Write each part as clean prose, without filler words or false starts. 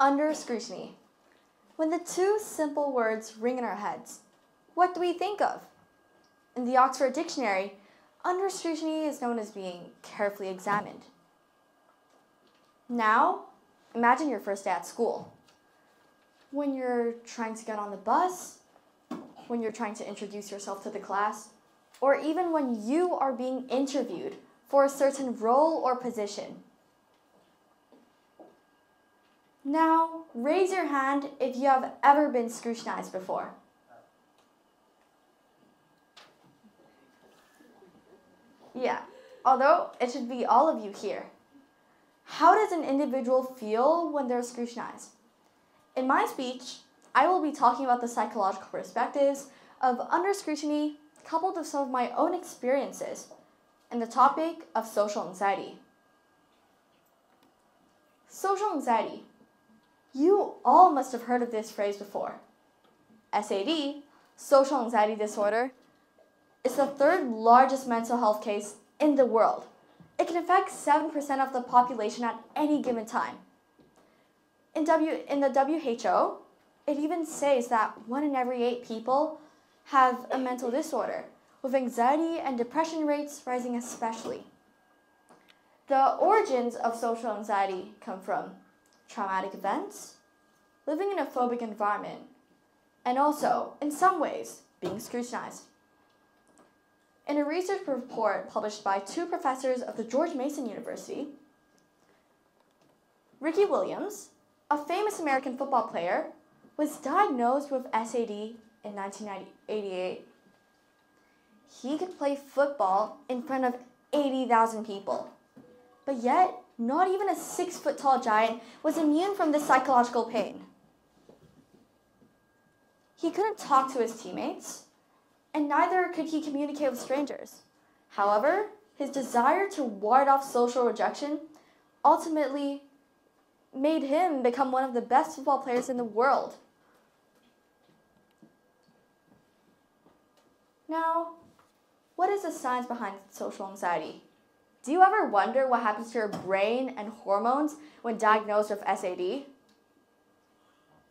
Under scrutiny. When the two simple words ring in our heads, what do we think of? In the Oxford Dictionary, under scrutiny is known as being carefully examined. Now, imagine your first day at school. When you're trying to get on the bus, when you're trying to introduce yourself to the class, or even when you are being interviewed for a certain role or position. Now, raise your hand if you have ever been scrutinized before. Yeah, although it should be all of you here. How does an individual feel when they're scrutinized? In my speech, I will be talking about the psychological perspectives of under scrutiny coupled with some of my own experiences in the topic of social anxiety. Social anxiety. You all must have heard of this phrase before. SAD, social anxiety disorder, is the third largest mental health case in the world. It can affect 7% of the population at any given time. In the WHO, it even says that 1 in every 8 people have a mental disorder, with anxiety and depression rates rising especially. The origins of social anxiety come from traumatic events, living in a phobic environment, and also, in some ways, being scrutinized. In a research report published by 2 professors of the George Mason University, Ricky Williams, a famous American football player, was diagnosed with SAD in 1988. He could play football in front of 80,000 people, but yet not even a 6-foot-tall giant was immune from this psychological pain. He couldn't talk to his teammates, and neither could he communicate with strangers. However, his desire to ward off social rejection ultimately made him become one of the best football players in the world. Now, what is the science behind social anxiety? Do you ever wonder what happens to your brain and hormones when diagnosed with SAD?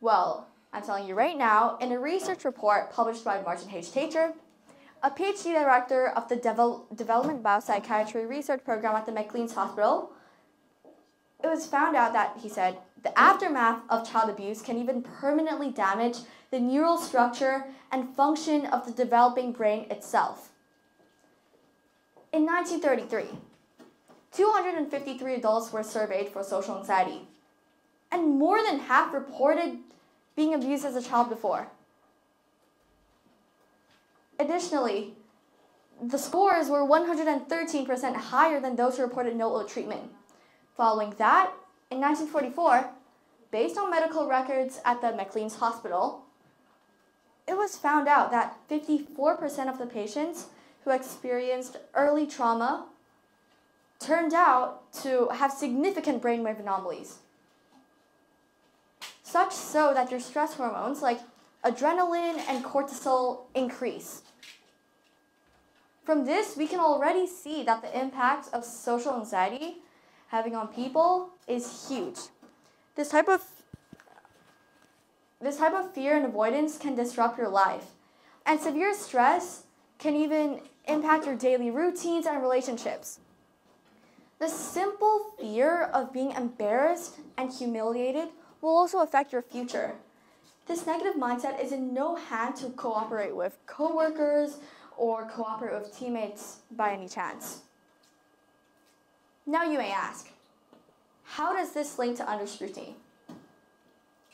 Well, I'm telling you right now, in a research report published by Martin H. Tacher, a PhD director of the Development Biopsychiatry Research Program at the McLean's Hospital, it was found out that, he said, the aftermath of child abuse can even permanently damage the neural structure and function of the developing brain itself. In 1933, 253 adults were surveyed for social anxiety, and more than half reported being abused as a child before. Additionally, the scores were 113% higher than those who reported no ill treatment. Following that, in 1944, based on medical records at the McLean's Hospital, it was found out that 54% of the patients who experienced early trauma turned out to have significant brainwave anomalies, such so that your stress hormones like adrenaline and cortisol increase. From this, we can already see that the impact of social anxiety having on people is huge. This type of fear and avoidance can disrupt your life, and severe stress can even impact your daily routines and relationships. The simple fear of being embarrassed and humiliated will also affect your future. This negative mindset is in no hand to cooperate with coworkers or cooperate with teammates by any chance. Now you may ask, how does this link to under scrutiny?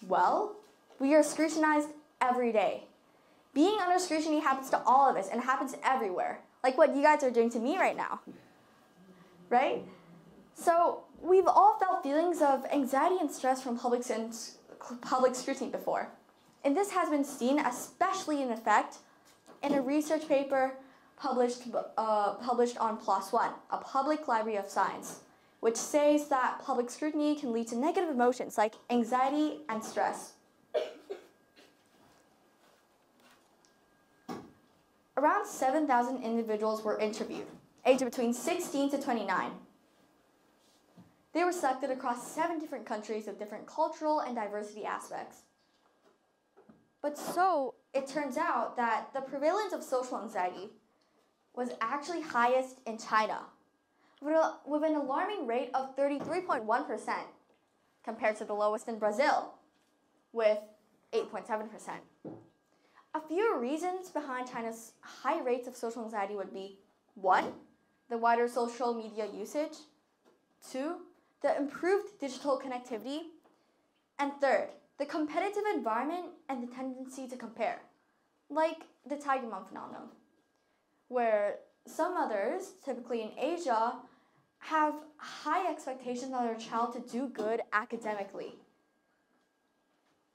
Well, we are scrutinized every day. Being under scrutiny happens to all of us and happens everywhere, like what you guys are doing to me right now, right? So we've all felt feelings of anxiety and stress from public scrutiny before. And this has been seen especially in effect in a research paper published on PLOS ONE, a public library of science, which says that public scrutiny can lead to negative emotions like anxiety and stress. Around 7,000 individuals were interviewed, aged between 16 to 29. They were selected across 7 different countries with different cultural and diversity aspects. But so it turns out that the prevalence of social anxiety was actually highest in China, with an alarming rate of 33.1% compared to the lowest in Brazil, with 8.7%. A few reasons behind China's high rates of social anxiety would be 1, the wider social media usage, 2, the improved digital connectivity, and 3rd, the competitive environment and the tendency to compare, like the Tiger Mom phenomenon, where some mothers, typically in Asia, have high expectations on their child to do good academically.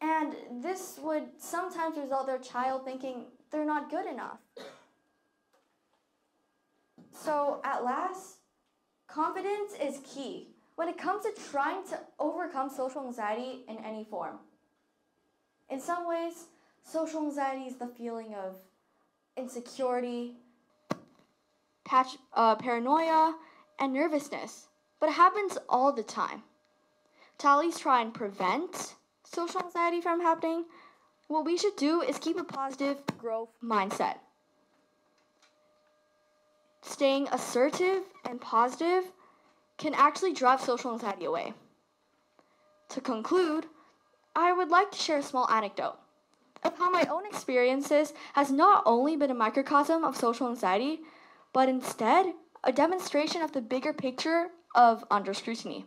And this would sometimes result in their child thinking they're not good enough. So at last, confidence is key when it comes to trying to overcome social anxiety in any form. In some ways, social anxiety is the feeling of insecurity, paranoia, and nervousness, but it happens all the time. To at least try and prevent social anxiety from happening, what we should do is keep a positive growth mindset. Staying assertive and positive can actually drive social anxiety away. To conclude, I would like to share a small anecdote of how my own experiences has not only been a microcosm of social anxiety, but instead a demonstration of the bigger picture of under scrutiny.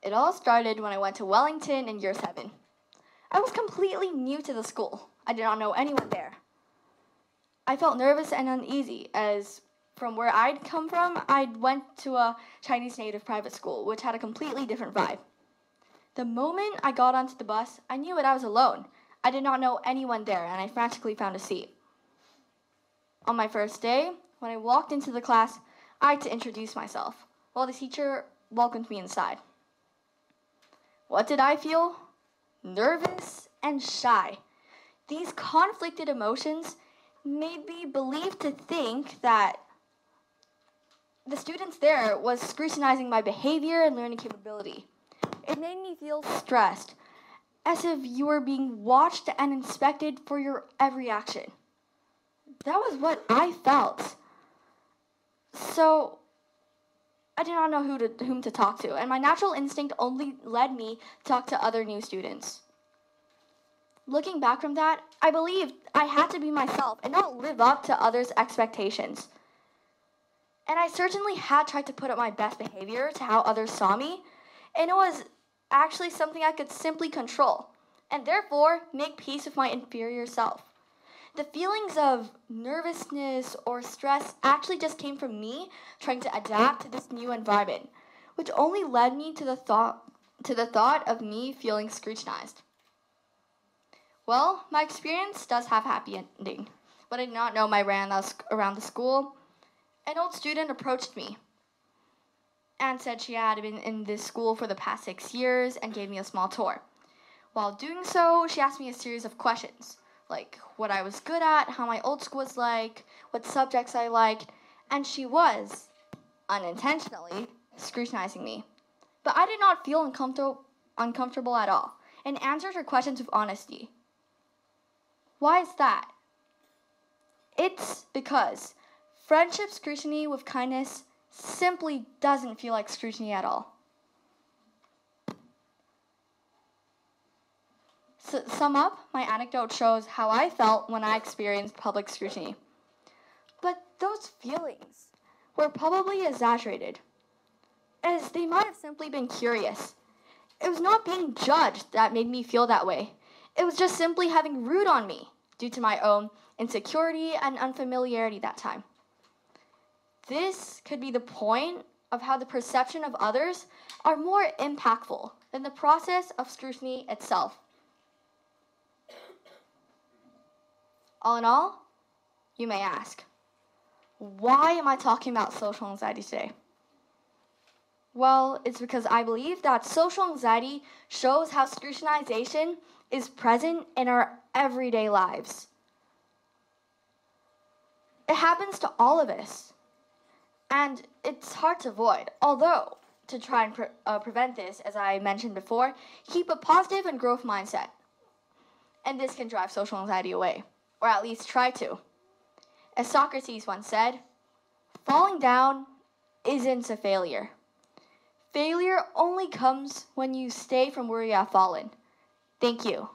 It all started when I went to Wellington in year 7. I was completely new to the school. I did not know anyone there. I felt nervous and uneasy as from where I'd come from, I went to a Chinese native private school, which had a completely different vibe. The moment I got onto the bus, I knew that I was alone. I did not know anyone there, and I frantically found a seat. On my first day, when I walked into the class, I had to introduce myself, while the teacher welcomed me inside. What did I feel? Nervous and shy. These conflicted emotions made me believe to think that the students there was scrutinizing my behavior and learning capability. It made me feel stressed, as if you were being watched and inspected for your every action. That was what I felt. So I did not know whom to talk to, and my natural instinct only led me to talk to other new students. Looking back from that, I believed I had to be myself and not live up to others' expectations. And I certainly had tried to put up my best behavior to how others saw me, and it was actually something I could simply control, and therefore make peace with my inferior self. The feelings of nervousness or stress actually just came from me trying to adapt to this new environment, which only led me to the thought of me feeling scrutinized. Well, my experience does have a happy ending, but I did not know my ran around the school. An old student approached me and said she had been in this school for the past 6 years and gave me a small tour. While doing so, she asked me a series of questions, like what I was good at, how my old school was like, what subjects I liked, and she was, unintentionally, scrutinizing me. But I did not feel uncomfortable at all, and answered her questions with honesty. Why is that? It's because friendship scrutiny with kindness simply doesn't feel like scrutiny at all. To sum up, my anecdote shows how I felt when I experienced public scrutiny. But those feelings were probably exaggerated, as they might have simply been curious. It was not being judged that made me feel that way. It was just simply having root on me due to my own insecurity and unfamiliarity that time. This could be the point of how the perception of others are more impactful than the process of scrutiny itself. All in all, you may ask, why am I talking about social anxiety today? Well, it's because I believe that social anxiety shows how scrutinization is present in our everyday lives. It happens to all of us, and it's hard to avoid, although to try and prevent this, as I mentioned before, keep a positive and growth mindset. And this can drive social anxiety away, or at least try to. As Socrates once said, falling down isn't a failure. Failure only comes when you stay from where you have fallen. Thank you.